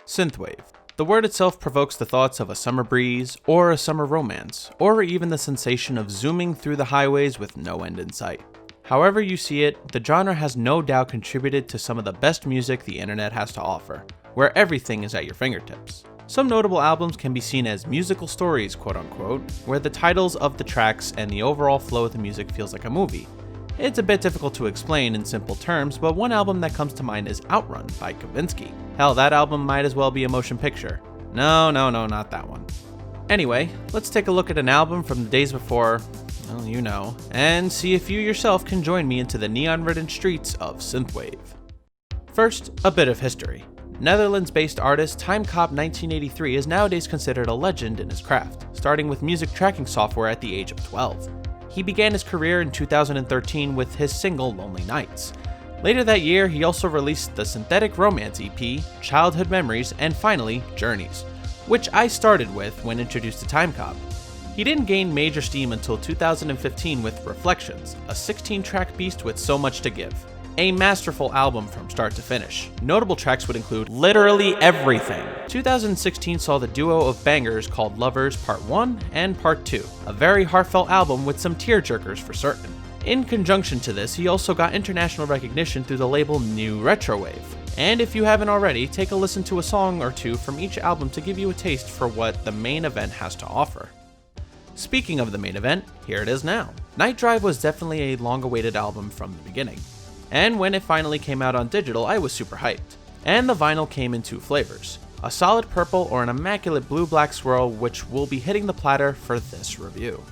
Synthwave. The word itself provokes the thoughts of a summer breeze, or a summer romance, or even the sensation of zooming through the highways with no end in sight. However you see it, the genre has no doubt contributed to some of the best music the internet has to offer, where everything is at your fingertips. Some notable albums can be seen as musical stories, quote unquote, where the titles of the tracks and the overall flow of the music feels like a movie. It's a bit difficult to explain in simple terms, but one album that comes to mind is Outrun by Kavinsky. Hell, that album might as well be a motion picture. No, not that one. Anyway, let's take a look at an album from the days before, well, you know, and see if you yourself can join me into the neon-ridden streets of synthwave. First, a bit of history. Netherlands-based artist TimeCop1983 is nowadays considered a legend in his craft, starting with music tracking software at the age of 12. He began his career in 2013 with his single Lonely Nights. Later that year, he also released the synthetic romance EP, Childhood Memories, and finally, Journeys, which I started with when introduced to TimeCop. He didn't gain major steam until 2015 with Reflections, a 16-track beast with so much to give. A masterful album from start to finish. Notable tracks would include literally everything. 2016 saw the duo of bangers called Lovers Part 1 and Part 2, a very heartfelt album with some tearjerkers for certain. In conjunction to this, he also got international recognition through the label New Retrowave. And if you haven't already, take a listen to a song or two from each album to give you a taste for what the main event has to offer. Speaking of the main event, here it is now. Night Drive was definitely a long-awaited album from the beginning. And when it finally came out on digital, I was super hyped. And the vinyl came in two flavors, a solid purple or an immaculate blue-black swirl, which will be hitting the platter for this review.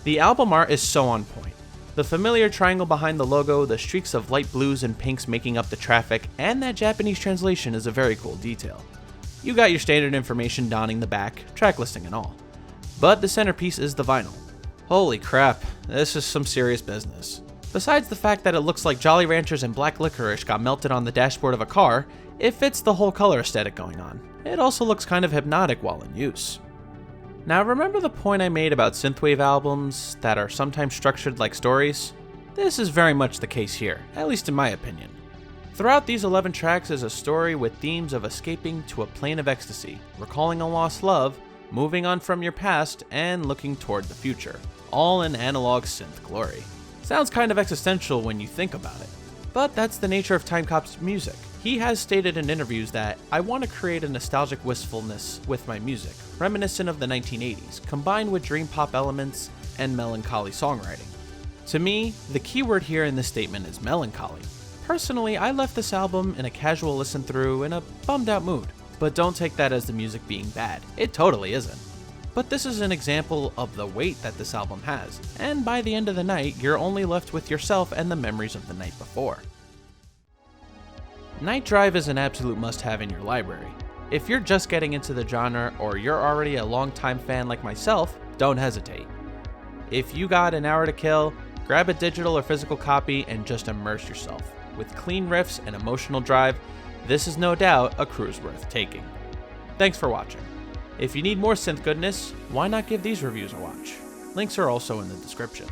The album art is so on point. The familiar triangle behind the logo, the streaks of light blues and pinks making up the traffic, and that Japanese translation is a very cool detail. You got your standard information donning the back, track listing and all. But the centerpiece is the vinyl. Holy crap, this is some serious business. Besides the fact that it looks like Jolly Ranchers and black licorice got melted on the dashboard of a car, it fits the whole color aesthetic going on. It also looks kind of hypnotic while in use. Now remember the point I made about synthwave albums that are sometimes structured like stories? This is very much the case here, at least in my opinion. Throughout these 11 tracks is a story with themes of escaping to a plane of ecstasy, recalling a lost love, moving on from your past, and looking toward the future, all in analog synth glory. Sounds kind of existential when you think about it, but that's the nature of TimeCop's music. He has stated in interviews that, I want to create a nostalgic wistfulness with my music, reminiscent of the 1980s, combined with dream pop elements and melancholy songwriting. To me, the key word here in this statement is melancholy. Personally, I left this album in a casual listen through in a bummed out mood, but don't take that as the music being bad. It totally isn't. But this is an example of the weight that this album has, and by the end of the night, you're only left with yourself and the memories of the night before. Night Drive is an absolute must-have in your library. If you're just getting into the genre, or you're already a long-time fan like myself, don't hesitate. If you got an hour to kill, grab a digital or physical copy and just immerse yourself. With clean riffs and emotional drive, this is no doubt a cruise worth taking. Thanks for watching. If you need more synth goodness, why not give these reviews a watch? Links are also in the description.